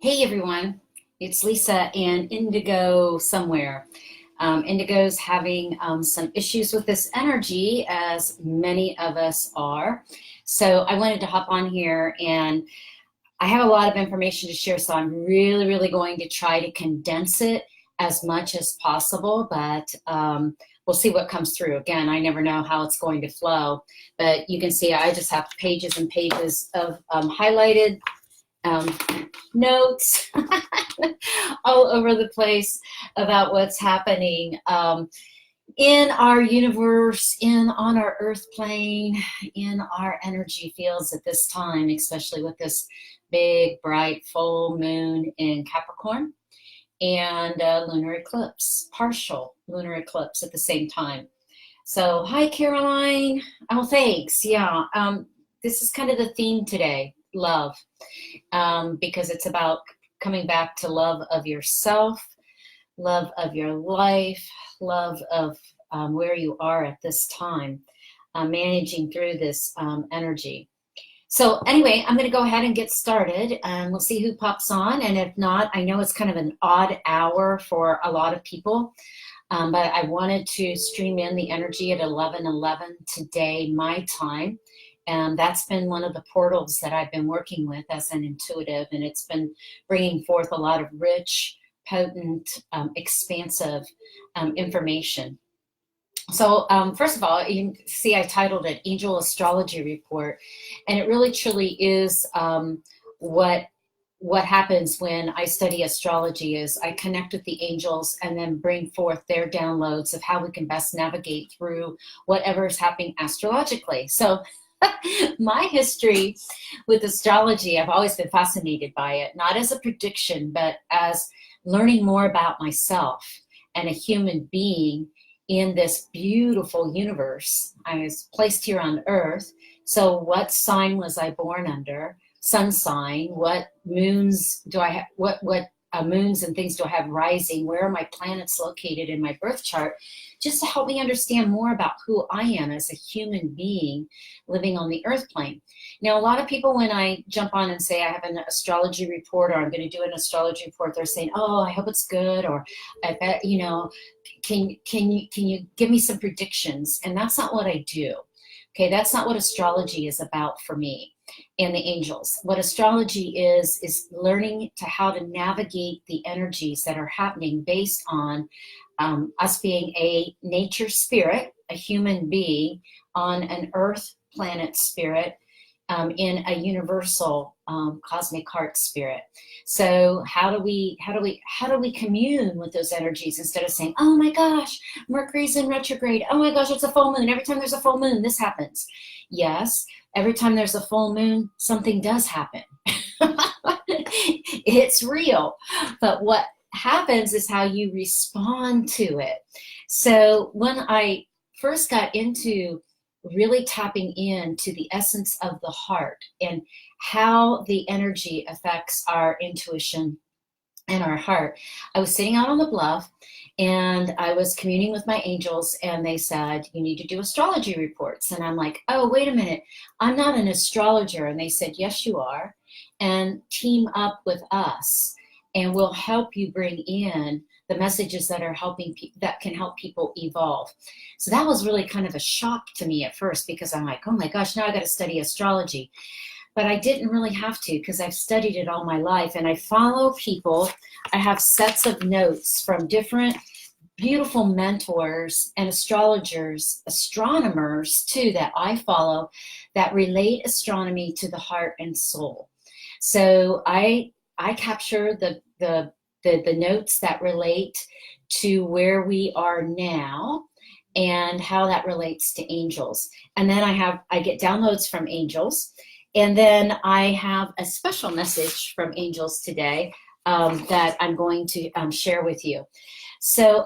Hey everyone, it's Lisa and Indigo somewhere. Indigo's having some issues with this energy, as many of us are. So I wanted to hop on here, and I have a lot of information to share, so I'm really going to try to condense it as much as possible, but we'll see what comes through. Again, I never know how it's going to flow, but you can see I just have pages and pages of highlighted um, notes all over the place about what's happening in our universe, on our earth plane, in our energy fields at this time, especially with this big, bright full moon in Capricorn and lunar eclipse, partial lunar eclipse at the same time. So, hi, Caroline. Oh, thanks. Yeah, this is kind of the theme today, love, because it's about coming back to love of yourself, love of your life, love of where you are at this time, managing through this energy. So anyway, I'm going to go ahead and get started, and we'll see who pops on. And if not, I know it's kind of an odd hour for a lot of people, but I wanted to stream in the energy at 11:11 today, my time. And that's been one of the portals that I've been working with as an intuitive, and it's been bringing forth a lot of rich, potent, expansive information. So first of all, you can see I titled it Angel Astrology Report, and it really truly is what happens when I study astrology is I connect with the angels and then bring forth their downloads of how we can best navigate through whatever is happening astrologically. So my history with astrology, I've always been fascinated by it, not as a prediction, but as learning more about myself and a human being in this beautiful universe. I was placed here on Earth. So what sign was I born under? Sun sign. What moons do I have? What moons and things do I have rising? Where are my planets located in my birth chart? Just to help me understand more about who I am as a human being living on the earth plane. Now, a lot of people, when I jump on and say I have an astrology report, or I'm going to do an astrology report, they're saying, "Oh, I hope it's good," or "I bet, can you give me some predictions?" And that's not what I do. Okay, that's not what astrology is about for me and the angels. What astrology is learning to how to navigate the energies that are happening based on us being a nature spirit, a human being on an earth planet spirit, in a universal cosmic heart spirit. So how do we commune with those energies instead of saying, "Oh my gosh, Mercury's in retrograde. Oh my gosh, it's a full moon. Every time there's a full moon, this happens." Yes, every time there's a full moon, something does happen. It's real. But what happens is how you respond to it. So when I first got into really tapping into the essence of the heart and how the energy affects our intuition and our heart, I was sitting out on the bluff and I was communing with my angels, and they said, "You need to do astrology reports." And I'm like, "Oh, wait a minute. I'm not an astrologer." And they said, "Yes, you are. And team up with us and we'll help you bring in the messages that are that can help people evolve." So that was really kind of a shock to me at first, because I'm like, "Oh my gosh, now I got to study astrology." But I didn't really have to, because I've studied it all my life, and I follow people. I have sets of notes from different beautiful mentors and astrologers, astronomers too, that I follow, that relate astronomy to the heart and soul. So I capture the notes that relate to where we are now and how that relates to angels. And then I get downloads from angels. And then I have a special message from angels today, that I'm going to share with you. So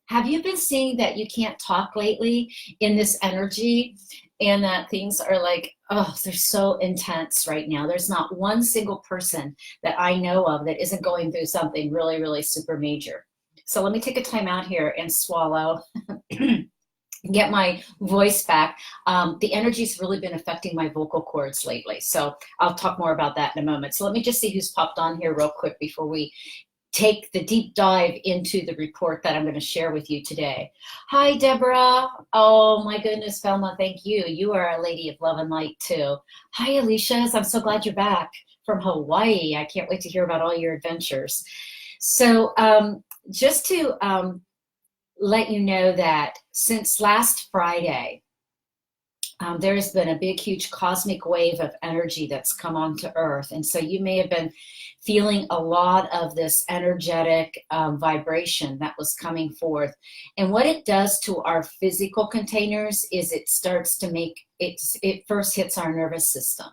have you been seeing that you can't talk lately in this energy, and that things are like, oh, they're so intense right now? There's not one single person that I know of that isn't going through something really super major. So let me take a time out here and swallow. get my voice back. The energy's really been affecting my vocal cords lately. So I'll talk more about that in a moment. So let me just see who's popped on here real quick before we take the deep dive into the report that I'm going to share with you today. Hi, Deborah. Oh my goodness, Velma, thank you. You are a lady of love and light too. Hi, Alicia. I'm so glad you're back from Hawaii. I can't wait to hear about all your adventures. So just to let you know that since last Friday, there has been a big, huge cosmic wave of energy that's come onto Earth. And so you may have been feeling a lot of this energetic vibration that was coming forth. And what it does to our physical containers is it starts to make it first hits our nervous system.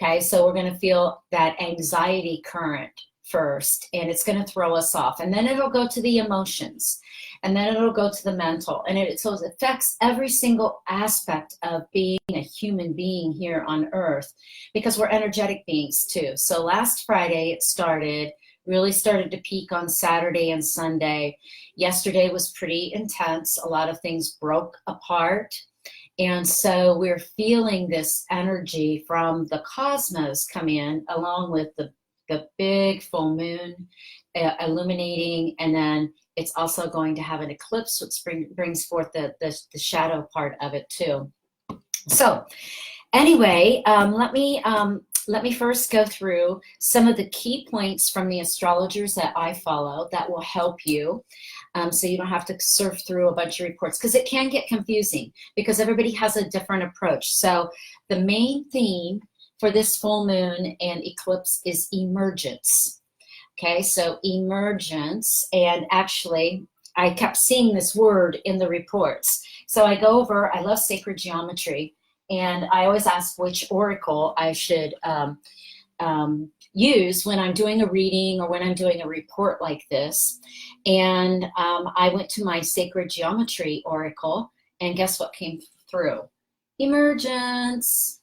Okay, so we're going to feel that anxiety current first, and it's going to throw us off. And then it'll go to the emotions, and then it'll go to the mental. And so it affects every single aspect of being a human being here on Earth, because we're energetic beings too. So last Friday it really started to peak on Saturday and Sunday. Yesterday was pretty intense. A lot of things broke apart. And so we're feeling this energy from the cosmos come in, along with the big full moon illuminating, and then it's also going to have an eclipse, which brings forth the shadow part of it too. So anyway, let me first go through some of the key points from the astrologers that I follow that will help you, so you don't have to surf through a bunch of reports, because it can get confusing because everybody has a different approach. So the main theme for this full moon and eclipse is emergence. Okay, so emergence, and actually I kept seeing this word in the reports. So I love sacred geometry, and I always ask which oracle I should use when I'm doing a reading or when I'm doing a report like this. And I went to my sacred geometry oracle, and guess what came through? Emergence.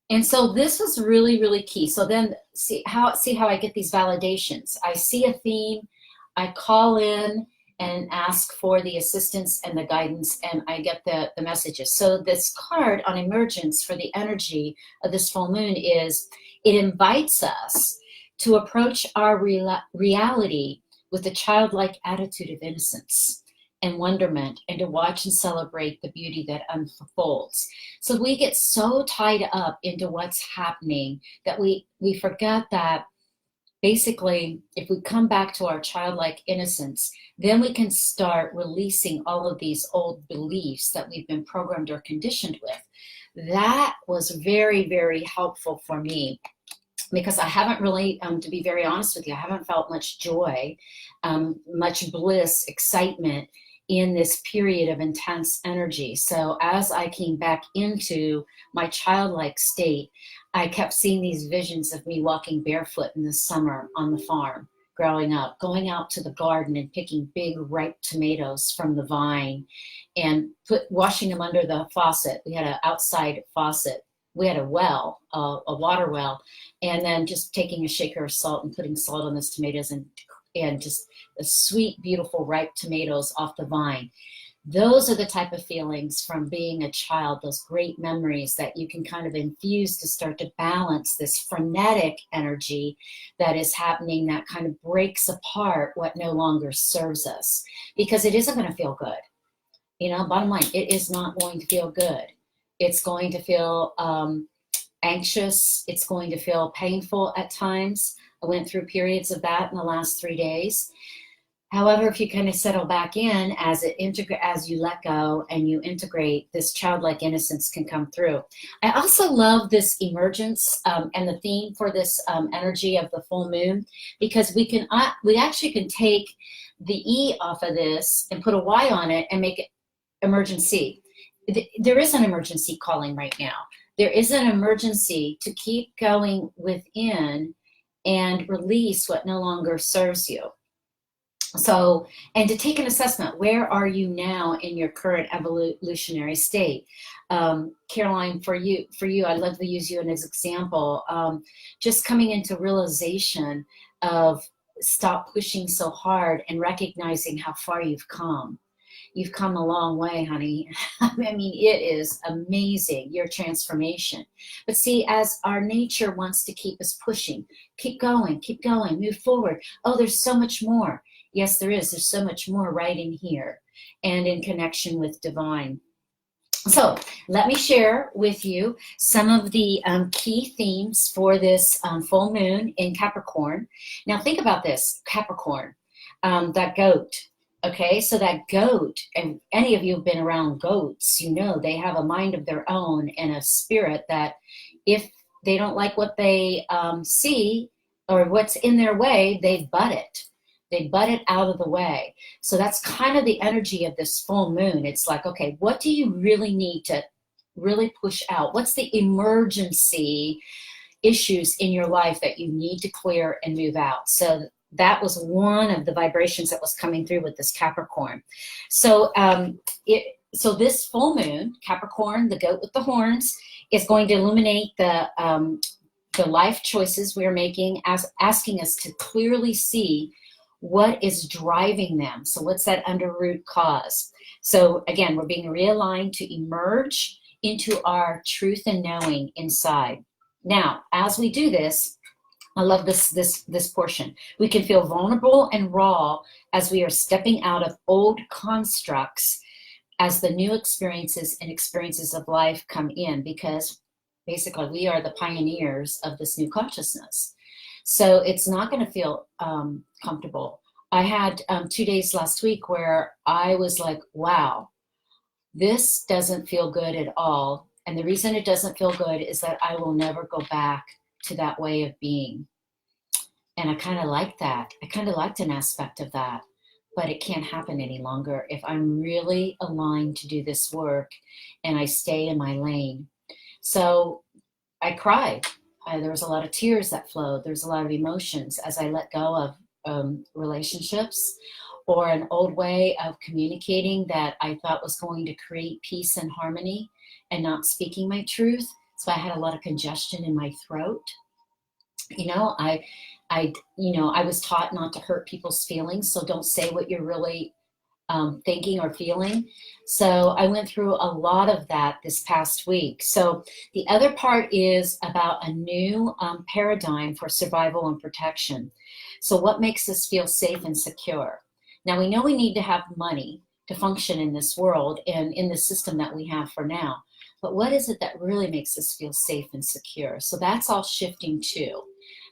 And so this was really, really key. So then see how I get these validations. I see a theme, I call in and ask for the assistance and the guidance, and I get the messages. So this card on emergence for the energy of this full moon is, it invites us to approach our reality with a childlike attitude of innocence and wonderment, and to watch and celebrate the beauty that unfolds. So we get so tied up into what's happening that we forget that basically, if we come back to our childlike innocence, then we can start releasing all of these old beliefs that we've been programmed or conditioned with. That was very, very helpful for me, because I haven't really, to be very honest with you, I haven't felt much joy, much bliss, excitement in this period of intense energy. So as I came back into my childlike state, I kept seeing these visions of me walking barefoot in the summer on the farm, growing up, going out to the garden and picking big ripe tomatoes from the vine and washing them under the faucet. We had an outside faucet. We had a well, a water well, and then just taking a shaker of salt and putting salt on those tomatoes, and just the sweet, beautiful, ripe tomatoes off the vine. Those are the type of feelings from being a child, those great memories that you can kind of infuse to start to balance this frenetic energy that is happening, that kind of breaks apart what no longer serves us, because it isn't going to feel good. Bottom line, it is not going to feel good. It's going to feel anxious. It's going to feel painful at times. I went through periods of that in the last 3 days. However, if you kind of settle back in as you let go and you integrate, this childlike innocence can come through. I also love this emergence and the theme for this energy of the full moon, because we actually can take the E off of this and put a Y on it and make it emergency. There is an emergency calling right now. There is an emergency to keep going within and release what no longer serves you. So, and to take an assessment, where are you now in your current evolutionary state? Caroline, for you, I'd love to use you as an example. Just coming into realization of stop pushing so hard and recognizing how far you've come. you've come a long way, honey. I mean, it is amazing, your transformation. But see, as our nature wants to keep us pushing, keep going, move forward. Oh, there's so much more. Yes, there is. There's so much more right in here and in connection with divine. So let me share with you some of the key themes for this full moon in Capricorn. Now think about this, Capricorn, that goat. Okay, so that goat, and any of you have been around goats, you know they have a mind of their own and a spirit that if they don't like what they see or what's in their way, they butt it. They butt it out of the way. So that's kind of the energy of this full moon. It's like, okay, what do you really need to really push out? What's the emergency issues in your life that you need to clear and move out? So that was one of the vibrations that was coming through with this Capricorn. So so this full moon, Capricorn, the goat with the horns, is going to illuminate the life choices we're making, asking us to clearly see what is driving them. So what's that underroot cause? So again, we're being realigned to emerge into our truth and knowing inside. Now, as we do this, I love this portion. We can feel vulnerable and raw as we are stepping out of old constructs as the new experiences and experiences of life come in, because basically we are the pioneers of this new consciousness. So it's not going to feel comfortable. I had 2 days last week where I was like, wow, this doesn't feel good at all. And the reason it doesn't feel good is that I will never go back to that way of being. And I kind of like that. I kind of liked an aspect of that, but it can't happen any longer if I'm really aligned to do this work and I stay in my lane. So I cried. There was a lot of tears that flowed. There's a lot of emotions as I let go of relationships or an old way of communicating that I thought was going to create peace and harmony and not speaking my truth. So I had a lot of congestion in my throat. You know, I was taught not to hurt people's feelings. So don't say what you're really thinking or feeling. So I went through a lot of that this past week. So the other part is about a new paradigm for survival and protection. So what makes us feel safe and secure? Now we know we need to have money to function in this world and in the system that we have for now. But what is it that really makes us feel safe and secure? So that's all shifting too.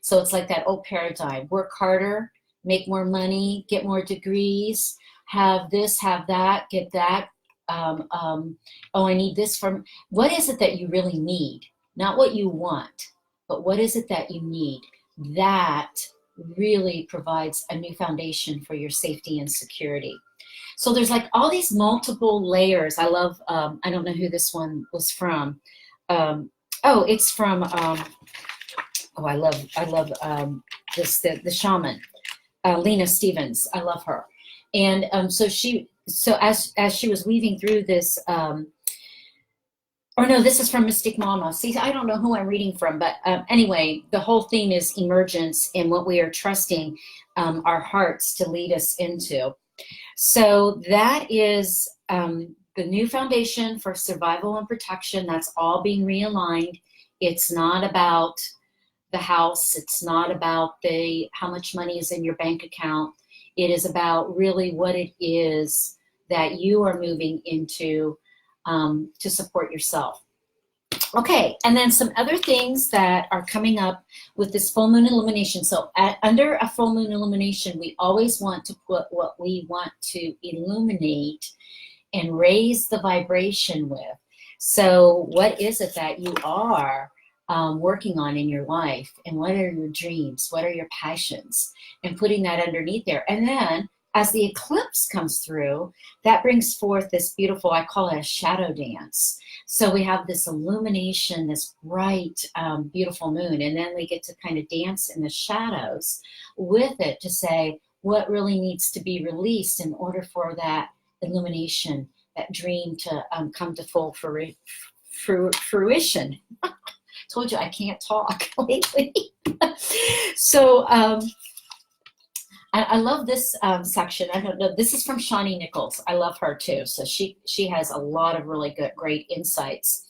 So it's like that old paradigm, work harder, make more money, get more degrees, have this, have that, get that. Oh, I need this from, what is it that you really need? Not what you want, but what is it that you need? That really provides a new foundation for your safety and security. So there's like all these multiple layers. I love, I don't know who this one was from. It's from, I love the shaman, Lena Stevens. I love her. And so as she was weaving through this, this is from Mystic Mama. See, I don't know who I'm reading from, but anyway, the whole theme is emergence and what we are trusting our hearts to lead us into. So that is the new foundation for survival and protection. That's all being realigned. It's not about the house. It's not about how much money is in your bank account. It is about really what it is that you are moving into to support yourself. Okay, and then some other things that are coming up with this full moon illumination. So under a full moon illumination, we always want to put what we want to illuminate and raise the vibration with. So what is it that you are working on in your life, and what are your dreams? What are your passions? And putting that underneath there. And then as the eclipse comes through, that brings forth this beautiful, I call it a shadow dance. So we have this illumination, this bright, beautiful moon, and then we get to kind of dance in the shadows with it to say what really needs to be released in order for that illumination, that dream to come to full fruition. Told you I can't talk lately. So I love this section. I don't know. This is from Shawnee Nichols. I love her too. So she has a lot of really good, great insights.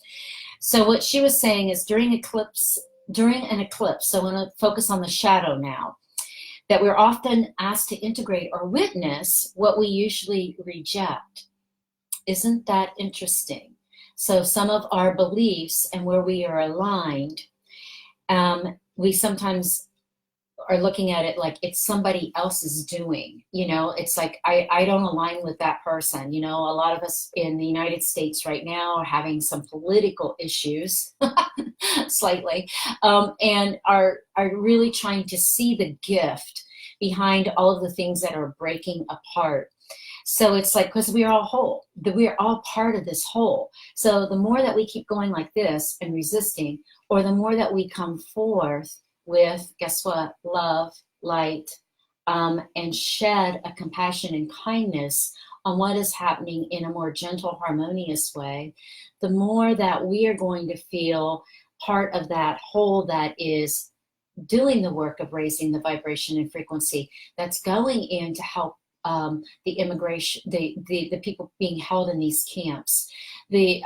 So what she was saying is during an eclipse, so I'm going to focus on the shadow now, that we're often asked to integrate or witness what we usually reject. Isn't that interesting? So some of our beliefs and where we are aligned, we sometimes are looking at it like it's somebody else's doing. It's like I don't align with that person. A lot of us in the United States right now are having some political issues slightly, and are really trying to see the gift behind all of the things that are breaking apart. So it's like, because we are all whole, that we are all part of this whole. So the more that we keep going like this and resisting, or the more that we come forth with, guess what, love, light, and shed a compassion and kindness on what is happening in a more gentle, harmonious way, the more that we are going to feel part of that whole that is doing the work of raising the vibration and frequency, that's going in to help the immigration, the people being held in these camps, the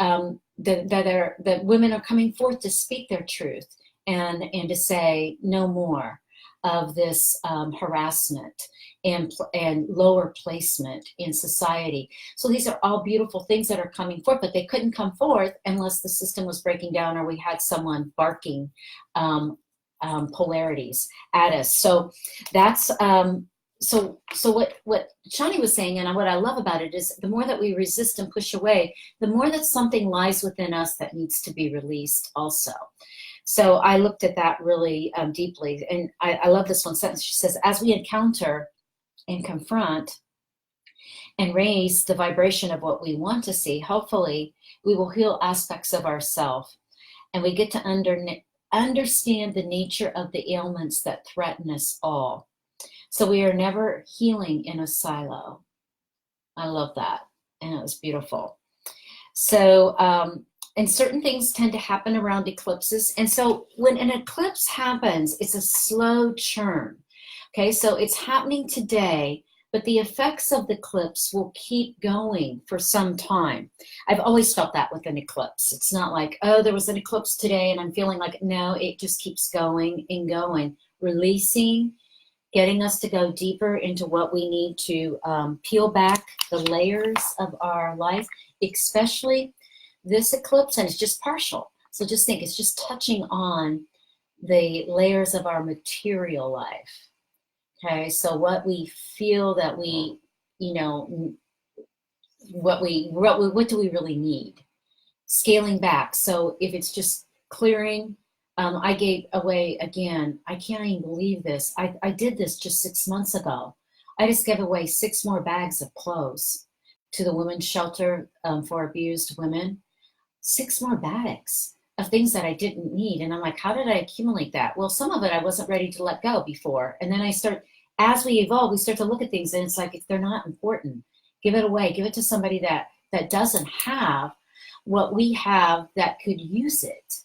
women are coming forth to speak their truth and to say no more of this harassment and lower placement in society. So these are all beautiful things that are coming forth, but they couldn't come forth unless the system was breaking down or we had someone barking polarities at us. So that's so what Shani was saying, and what I love about it, is the more that we resist and push away, the more that something lies within us that needs to be released also. So I looked at that really deeply, and I love this one sentence. She says, as we encounter and confront and raise the vibration of what we want to see, hopefully we will heal aspects of ourselves, and we get to understand the nature of the ailments that threaten us all. So we are never healing in a silo. I love that. And it was beautiful. So, and certain things tend to happen around eclipses. And so when an eclipse happens, it's a slow churn. Okay, so it's happening today, but the effects of the eclipse will keep going for some time. I've always felt that with an eclipse. It's not like, oh, there was an eclipse today and I'm feeling like, no, it just keeps going and going, releasing, getting us to go deeper into what we need to peel back the layers of our life, especially this eclipse, and it's just partial. So just think, it's just touching on the layers of our material life. Okay, so what we feel that we, what do we really need? Scaling back. So if it's just clearing, I gave away, again, I can't even believe this. I did this just 6 months ago. I just gave away 6 more bags of clothes to the women's shelter for abused women. 6 more bags of things that I didn't need. And I'm like, how did I accumulate that? Well, some of it I wasn't ready to let go before. And then as we evolve, we start to look at things and it's like, if they're not important, give it away. Give it to somebody that doesn't have what we have that could use it.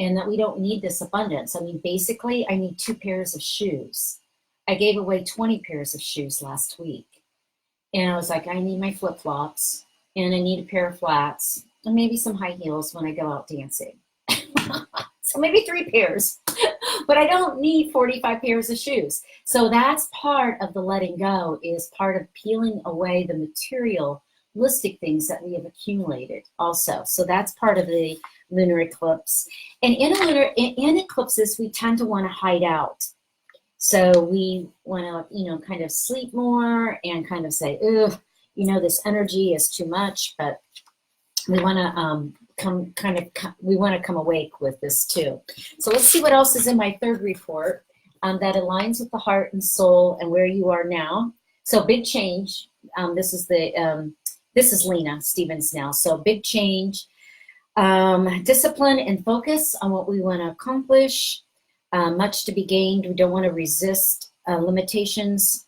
And that we don't need this abundance. I mean, basically, I need 2 pairs of shoes. I gave away 20 pairs of shoes last week. And I was like, I need my flip-flops, and I need a pair of flats, and maybe some high heels when I go out dancing. So maybe 3 pairs. But I don't need 45 pairs of shoes. So that's part of the letting go, is part of peeling away the materialistic things that we have accumulated also. So that's part of the lunar eclipse. And in eclipses, we tend to want to hide out. So we want to, kind of sleep more and kind of say, ugh, this energy is too much, but we want to we want to come awake with this too. So let's see what else is in my third report that aligns with the heart and soul and where you are now. So big change. This is Lena Stevens now. So big change. Discipline and focus on what we want to accomplish, much to be gained. We don't want to resist limitations,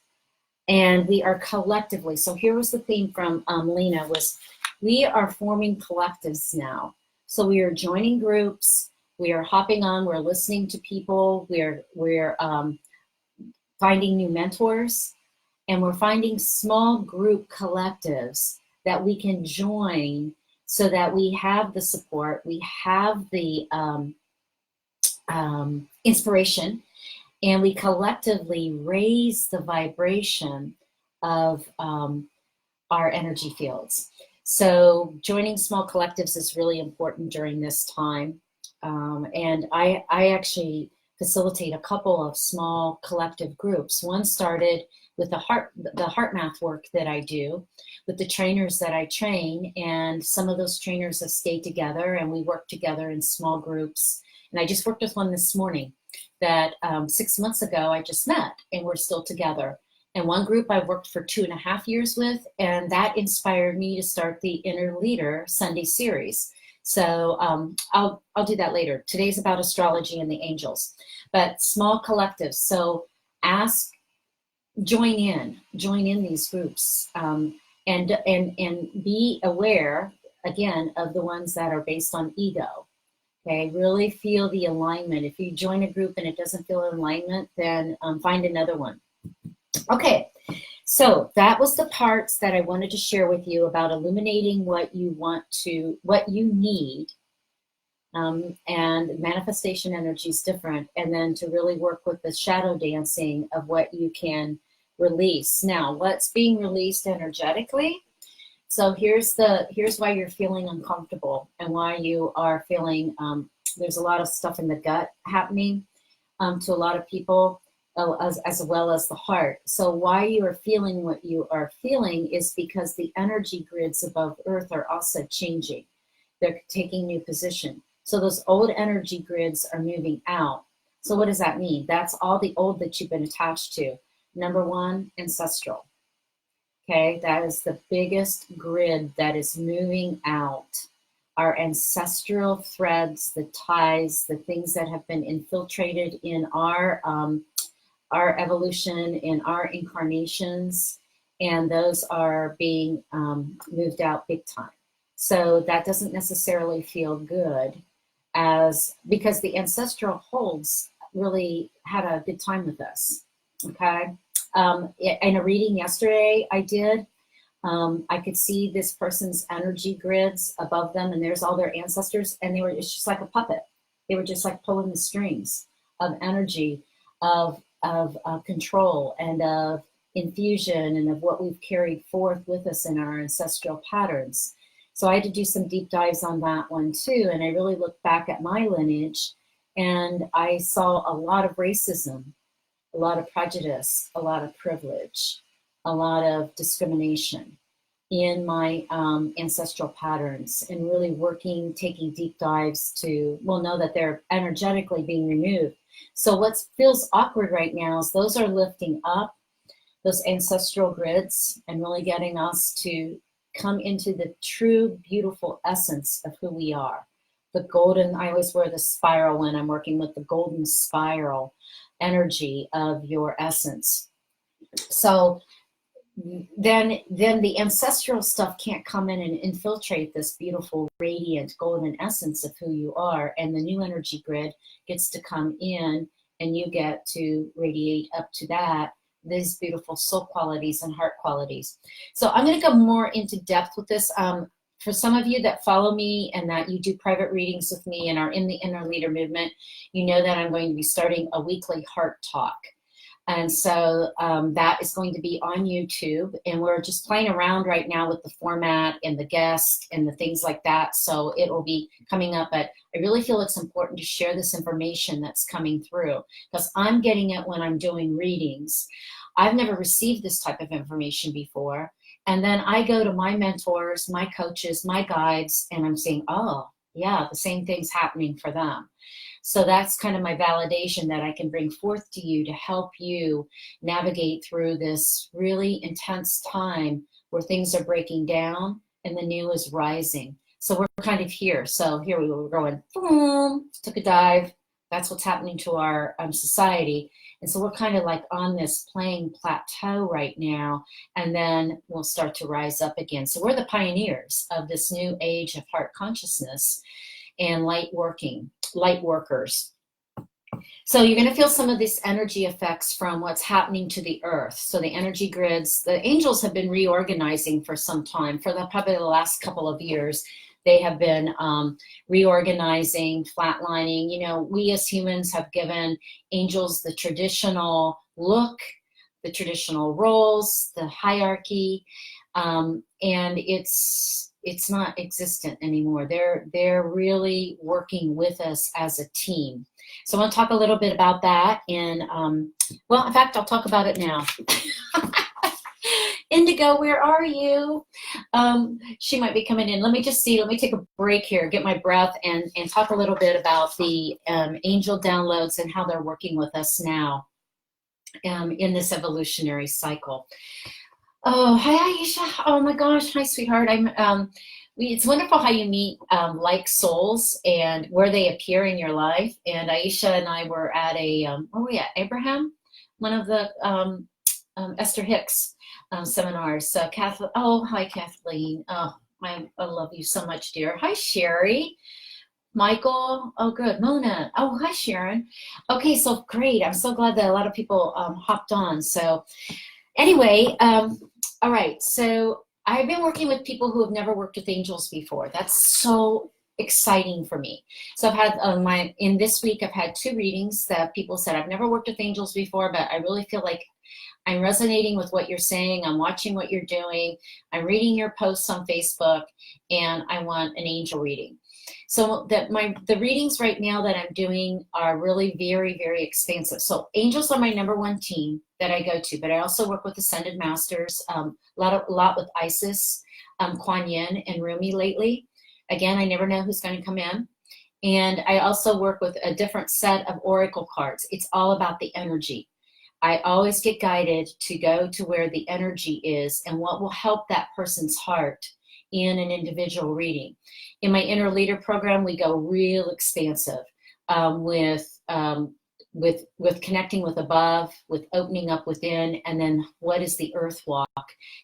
and we are collectively. So here was the theme from Lena, was we are forming collectives now. So we are joining groups, we are hopping on, we're listening to people, we're finding new mentors. And we're finding small group collectives that we can join so that we have the support, we have the inspiration, and we collectively raise the vibration of our energy fields. So joining small collectives is really important during this time. And I actually facilitate a couple of small collective groups. One started with the heart math work that I do with the trainers that I train, and some of those trainers have stayed together and we work together in small groups. And I just worked with one this morning that 6 months ago I just met, and we're still together. And one group I worked for 2.5 years with, and that inspired me to start the Inner Leader Sunday series. So I'll do that later. Today's about astrology and the angels, but small collectives. So join in these groups, and be aware again of the ones that are based on ego. Okay, really feel the alignment. If you join a group and it doesn't feel alignment, then find another one. Okay, so that was the parts that I wanted to share with you about illuminating what you need, and manifestation energy is different, and then to really work with the shadow dancing of what you can release. Now, what's being released energetically? So here's why you're feeling uncomfortable and why you are feeling there's a lot of stuff in the gut happening to a lot of people, as well as the heart. So why you are feeling what you are feeling is because the energy grids above Earth are also changing. They're taking new position. So those old energy grids are moving out. So what does that mean? That's all the old that you've been attached to. Number one, ancestral. Okay, that is the biggest grid that is moving out. Our ancestral threads, the ties, the things that have been infiltrated in our evolution, in our incarnations, and those are being moved out big time. So that doesn't necessarily feel good, because the ancestral holds really had a good time with us. Okay. In a reading yesterday I did, I could see this person's energy grids above them, and there's all their ancestors, and it's just like a puppet. They were just like pulling the strings of energy, of control, and of infusion, and of what we've carried forth with us in our ancestral patterns. So I had to do some deep dives on that one too, and I really looked back at my lineage, and I saw a lot of racism, a lot of prejudice, a lot of privilege, a lot of discrimination in my ancestral patterns, and really taking deep dives to, know that they're energetically being removed. So what feels awkward right now is those are lifting up, those ancestral grids, and really getting us to come into the true, beautiful essence of who we are. The golden, I always wear the spiral when I'm working with the golden spiral energy of your essence. So then the ancestral stuff can't come in and infiltrate this beautiful, radiant, golden essence of who you are, and the new energy grid gets to come in, and you get to radiate up to that, these beautiful soul qualities and heart qualities. So I'm going to go more into depth with this. For some of you that follow me and that you do private readings with me and are in the Inner Leader movement, you know that I'm going to be starting a weekly heart talk. And so that is going to be on YouTube, and we're just playing around right now with the format and the guest and the things like that. So it will be coming up, but I really feel it's important to share this information that's coming through, because I'm getting it when I'm doing readings. I've never received this type of information before. And then I go to my mentors, my coaches, my guides, and I'm saying, oh, yeah, the same thing's happening for them. So that's kind of my validation that I can bring forth to you to help you navigate through this really intense time where things are breaking down and the new is rising. So we're kind of here. So here we were going, boom, took a dive. That's what's happening to our society. And so we're kind of like on this playing plateau right now, and then we'll start to rise up again. So we're the pioneers of this new age of heart consciousness and light workers. So you're going to feel some of this energy effects from what's happening to the earth. So the energy grids, the angels have been reorganizing for some time, for probably the last couple of years. They have been reorganizing, flatlining. You know, we as humans have given angels the traditional look, the traditional roles, the hierarchy, and it's not existent anymore. They're really working with us as a team. So I want to talk a little bit about that. And well, in fact, I'll talk about it now. Indigo, where are you? She might be coming in. Let me just see. Let me take a break here, get my breath, and talk a little bit about the angel downloads and how they're working with us now in this evolutionary cycle. Oh, hi, Aisha. Oh my gosh. Hi, sweetheart. It's wonderful how you meet like souls and where they appear in your life. And Aisha and I were at where were we at? Abraham? One of the Esther Hicks seminars. So Kathleen, oh, hi, Kathleen. Oh, I love you so much, dear. Hi, Sherry. Michael, oh good, Mona, oh hi Sharon. Okay, so great. I'm so glad that a lot of people hopped on. So anyway, all right, so I've been working with people who have never worked with angels before. That's so exciting for me. So I've had in this week, I've had 2 readings that people said, I've never worked with angels before, but I really feel like I'm resonating with what you're saying. I'm watching what you're doing. I'm reading your posts on Facebook, and I want an angel reading. So the readings right now that I'm doing are really very, very expansive. So angels are my #1 team that I go to, but I also work with Ascended Masters, a lot with Isis, Kuan Yin, and Rumi lately. Again, I never know who's going to come in. And I also work with a different set of oracle cards. It's all about the energy. I always get guided to go to where the energy is and what will help that person's heart in an individual reading. In my Inner Leader program, we go real expansive with connecting with above, with opening up within, and then what is the earth walk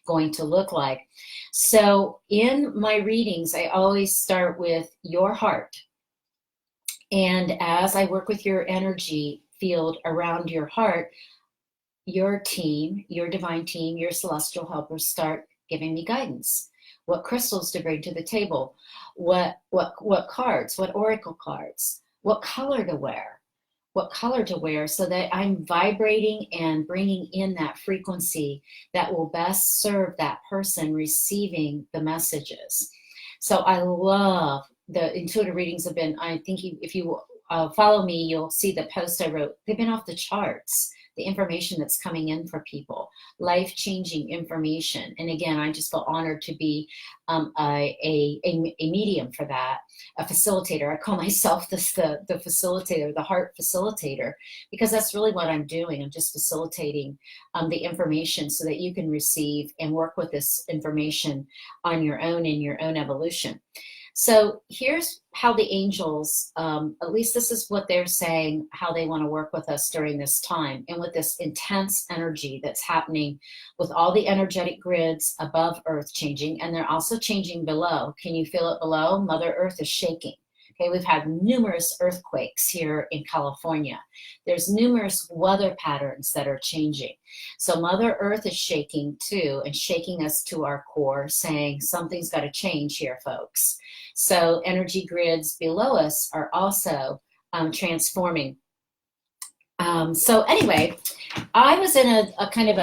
going to look like? So in my readings, I always start with your heart. And as I work with your energy field around your heart, your team, your divine team, your celestial helpers start giving me guidance. What crystals to bring to the table, what cards, what oracle cards, what color to wear, so that I'm vibrating and bringing in that frequency that will best serve that person receiving the messages. So I love the intuitive readings have been, I think if you follow me, you'll see the post I wrote. They've been off the charts. The information that's coming in for people, life-changing information. And again, I just feel honored to be a medium for that, a facilitator. I call myself the facilitator, the heart facilitator, because that's really what I'm doing. I'm just facilitating the information so that you can receive and work with this information on your own in your own evolution. So here's how the angels, at least this is what they're saying, how they want to work with us during this time and with this intense energy that's happening with all the energetic grids above Earth changing, and they're also changing below. Can you feel it below? Mother Earth is shaking. Okay, we've had numerous earthquakes here in California. There's numerous weather patterns that are changing. So Mother Earth is shaking too, and shaking us to our core, saying something's got to change here, folks. So energy grids below us are also transforming. So anyway, I was in a kind of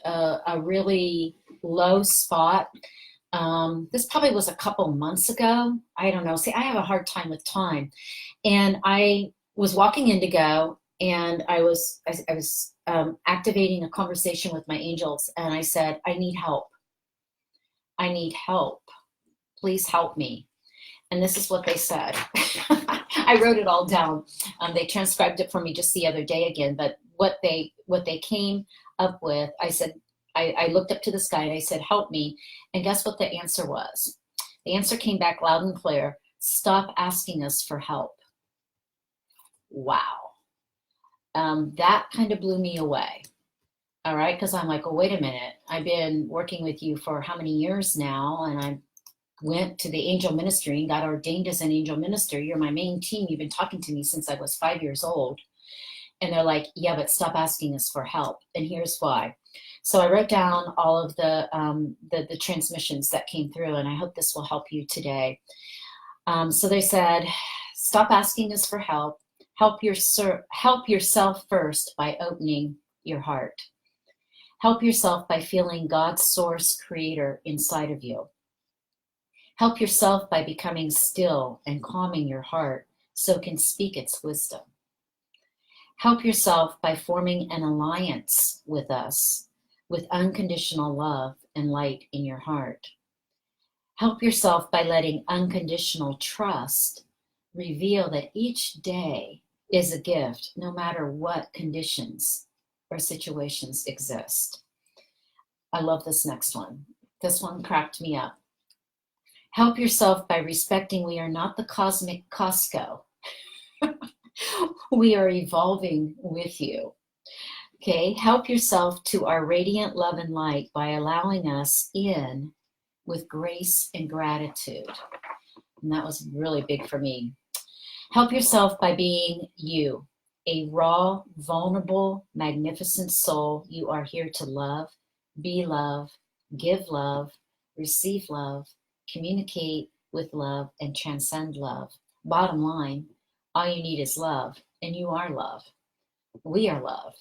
a really low spot. This probably was a couple months ago. I don't know. See, I have a hard time with time. And I was walking Indigo, and I was activating a conversation with my angels, and I said, I need help. I need help. Please help me. And this is what they said. I wrote it all down. They transcribed it for me just the other day again. But what they came up with, I said, I looked up to the sky and I said, help me. And guess what the answer was? The answer came back loud and clear. Stop asking us for help. Wow. That kind of blew me away. All right. Because I'm like, oh, wait a minute. I've been working with you for how many years now? And went to the angel ministry and got ordained as an angel minister. You're my main team. You've been talking to me since I was 5 years old. And they're like, yeah, but stop asking us for help. And here's why. So I wrote down all of the transmissions that came through, and I hope this will help you today. So they said, stop asking us for help. Help yourself first by opening your heart. Help yourself by feeling God's source creator inside of you. Help yourself by becoming still and calming your heart so it can speak its wisdom. Help yourself by forming an alliance with us with unconditional love and light in your heart. Help yourself by letting unconditional trust reveal that each day is a gift, no matter what conditions or situations exist. I love this next one. This one cracked me up. Help yourself by respecting we are not the cosmic Costco. We are evolving with you. Okay, help yourself to our radiant love and light by allowing us in with grace and gratitude. And that was really big for me. Help yourself by being you, a raw, vulnerable, magnificent soul. You are here to love, be love, give love, receive love, communicate with love, and transcend love. Bottom line, all you need is love, and you are love. We are love.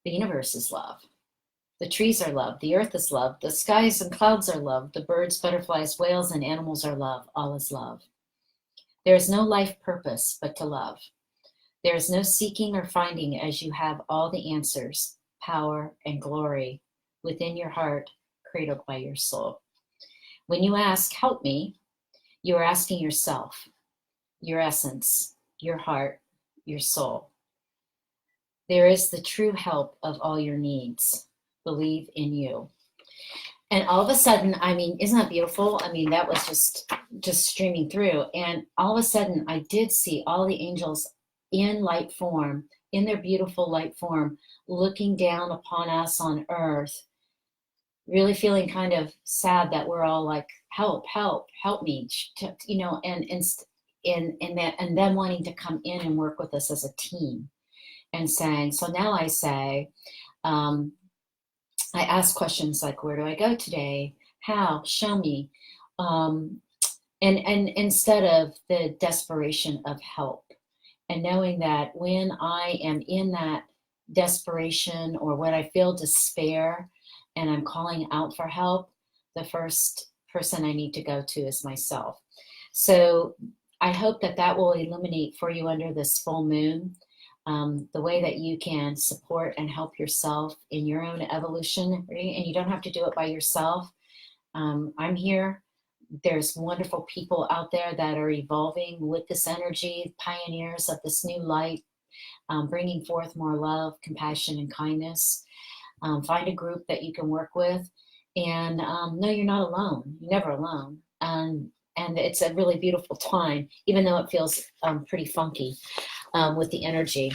The universe is love. The trees are love. The earth is love. The skies and clouds are love. The birds, butterflies, whales, and animals are love. All is love. There is no life purpose but to love. There is no seeking or finding, as you have all the answers, power, and glory within your heart, cradled by your soul. When you ask, help me, you are asking yourself, your essence, your heart, your soul. There is the true help of all your needs. Believe in you. And all of a sudden, I mean, isn't that beautiful? I mean, that was just streaming through. And all of a sudden, I did see all the angels in light form, in their beautiful light form, looking down upon us on earth, really feeling kind of sad that we're all like, help me, you know, and then wanting to come in and work with us as a team. And saying, so now I say, I ask questions like, where do I go today? How? Show me. And instead of the desperation of help, and knowing that when I am in that desperation or when I feel despair and I'm calling out for help, the first person I need to go to is myself. So I hope that that will illuminate for you under this full moon. The way that you can support and help yourself in your own evolution, right? And you don't have to do it by yourself. I'm here. There's wonderful people out there that are evolving with this energy, pioneers of this new light, bringing forth more love, compassion, and kindness. Find a group that you can work with, and know you're not alone. You're never alone. And it's a really beautiful time, even though it feels pretty funky. With the energy.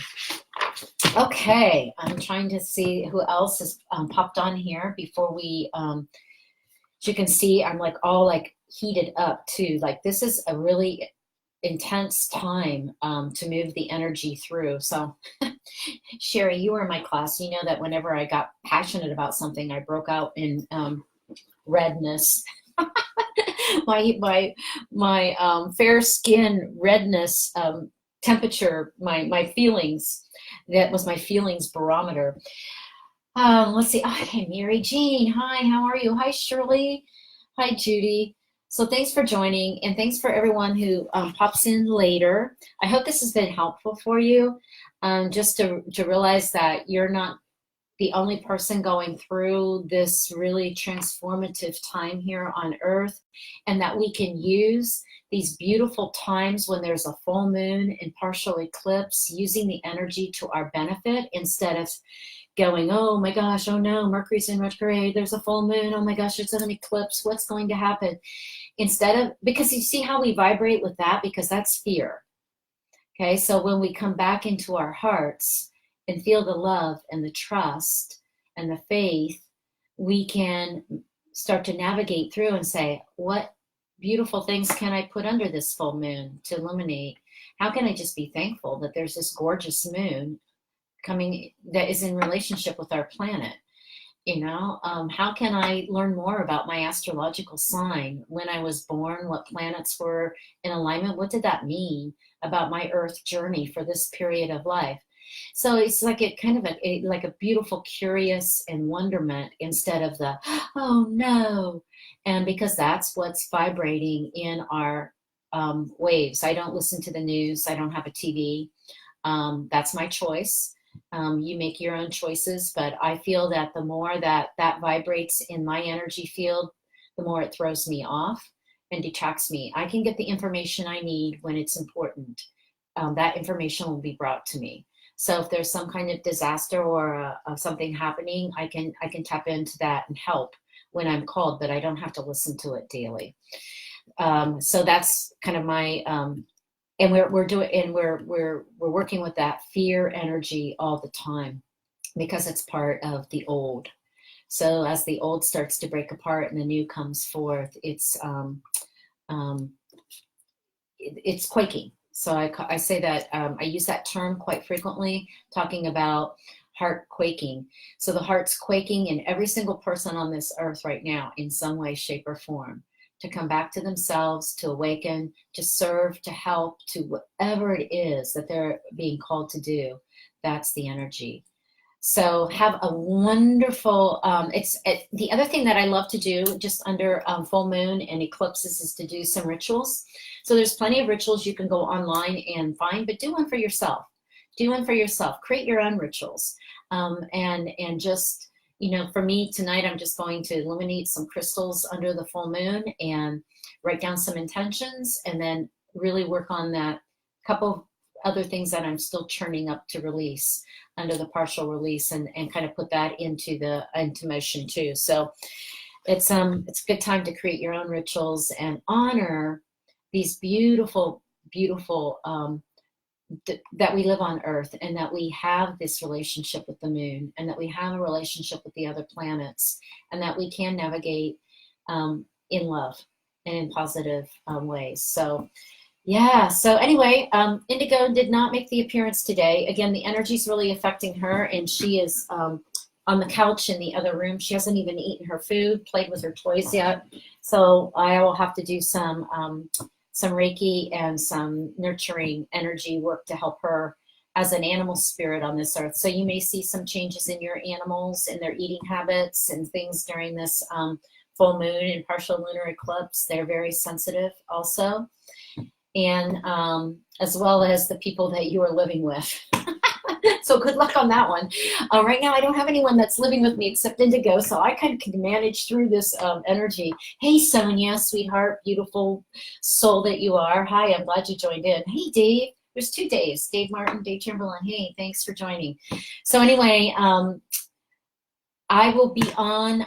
Okay, I'm trying to see who else has popped on here before we, as you can see, I'm like all like heated up too. Like this is a really intense time to move the energy through. So Sherry, you were in my class. You know that whenever I got passionate about something, I broke out in redness. my fair skin redness temperature, my feelings, that was my feelings barometer. Let's see. Oh, hey, Mary Jean. Hi, how are you? Hi, Shirley. Hi, Judy. So thanks for joining, and thanks for everyone who pops in later. I hope this has been helpful for you, just to realize that you're not the only person going through this really transformative time here on Earth, and that we can use these beautiful times when there's a full moon and partial eclipse, using the energy to our benefit instead of going, oh my gosh, oh no, Mercury's in retrograde, there's a full moon, oh my gosh, it's an eclipse, what's going to happen? Instead of, because you see how we vibrate with that, because that's fear. Okay, so when we come back into our hearts and feel the love and the trust and the faith, we can start to navigate through and say, what beautiful things can I put under this full moon to illuminate? How can I just be thankful that there's this gorgeous moon coming that is in relationship with our planet? How can I learn more about my astrological sign, when I was born, what planets were in alignment, what did that mean about my earth journey for this period of life? So it's like it kind of like a beautiful curious and wonderment instead of the oh no. And because that's what's vibrating in our waves. I don't listen to the news, I don't have a TV. That's my choice. You make your own choices, but I feel that the more that that vibrates in my energy field, the more it throws me off and detracts me. I can get the information I need when it's important. That information will be brought to me. So if there's some kind of disaster or something happening, I can tap into that and help when I'm called, but I don't have to listen to it daily. So that's kind of my and we're working with that fear energy all the time because it's part of the old. So as the old starts to break apart and the new comes forth, um, it's quaking. So I say that I use that term quite frequently, talking about heart quaking. So the heart's quaking in every single person on this earth right now in some way, shape, or form, to come back to themselves, to awaken, to serve, to help, to whatever it is that they're being called to do. That's the energy. So have a wonderful, the other thing that I love to do just under full moon and eclipses is to do some rituals. So there's plenty of rituals you can go online and find, but do one for yourself. Do one for yourself. Create your own rituals. And just, for me tonight, I'm just going to illuminate some crystals under the full moon and write down some intentions and then really work on that couple of other things that I'm still churning up to release under the partial release and kind of put that into motion too. So it's a good time to create your own rituals and honor these beautiful, beautiful that we live on Earth and that we have this relationship with the moon and that we have a relationship with the other planets and that we can navigate in love and in positive ways. So yeah, so anyway, Indigo did not make the appearance today. Again, the energy's really affecting her, and she is on the couch in the other room. She hasn't even eaten her food, played with her toys yet. So I will have to do some Reiki and some nurturing energy work to help her as an animal spirit on this earth. So you may see some changes in your animals and their eating habits and things during this full moon and partial lunar eclipse. They're very sensitive also. And as well as the people that you are living with. So good luck on that one. Right now, I don't have anyone that's living with me except Indigo, so I kind of can manage through this energy. Hey, Sonia, sweetheart, beautiful soul that you are. Hi, I'm glad you joined in. Hey, Dave. There's 2 Daves, Dave Martin, Dave Chamberlain. Hey, thanks for joining. So anyway, I will be on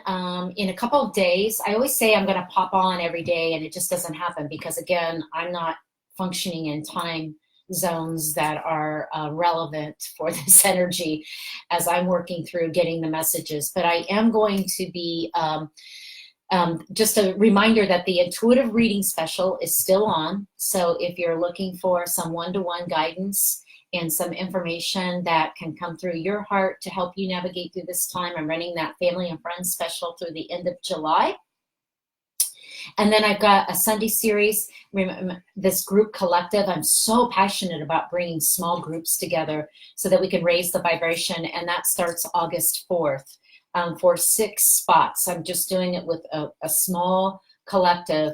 in a couple of days. I always say I'm going to pop on every day, and it just doesn't happen because, again, I'm not functioning in time zones that are relevant for this energy as I'm working through getting the messages. But I am going to be just a reminder that the intuitive reading special is still on. So if you're looking for some one-to-one guidance and some information that can come through your heart to help you navigate through this time, I'm running that family and friends special through the end of July. And then I've got a Sunday series, this group collective. I'm so passionate about bringing small groups together so that we can raise the vibration. And that starts August 4th for 6 spots. I'm just doing it with a small collective.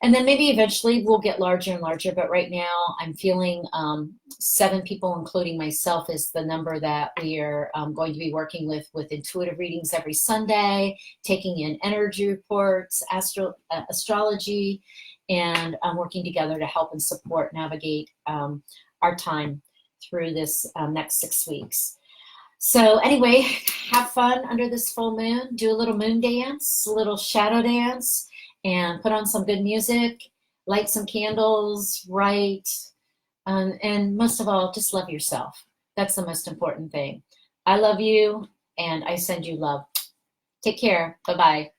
And then maybe eventually we'll get larger and larger. But right now I'm feeling 7 people, including myself, is the number that we are going to be working with intuitive readings every Sunday, taking in energy reports, astrology, and working together to help and support navigate our time through this next 6 weeks. So anyway, have fun under this full moon. Do a little moon dance, a little shadow dance, and put on some good music, light some candles, write, and most of all, just love yourself. That's the most important thing. I love you, and I send you love. Take care. Bye-bye.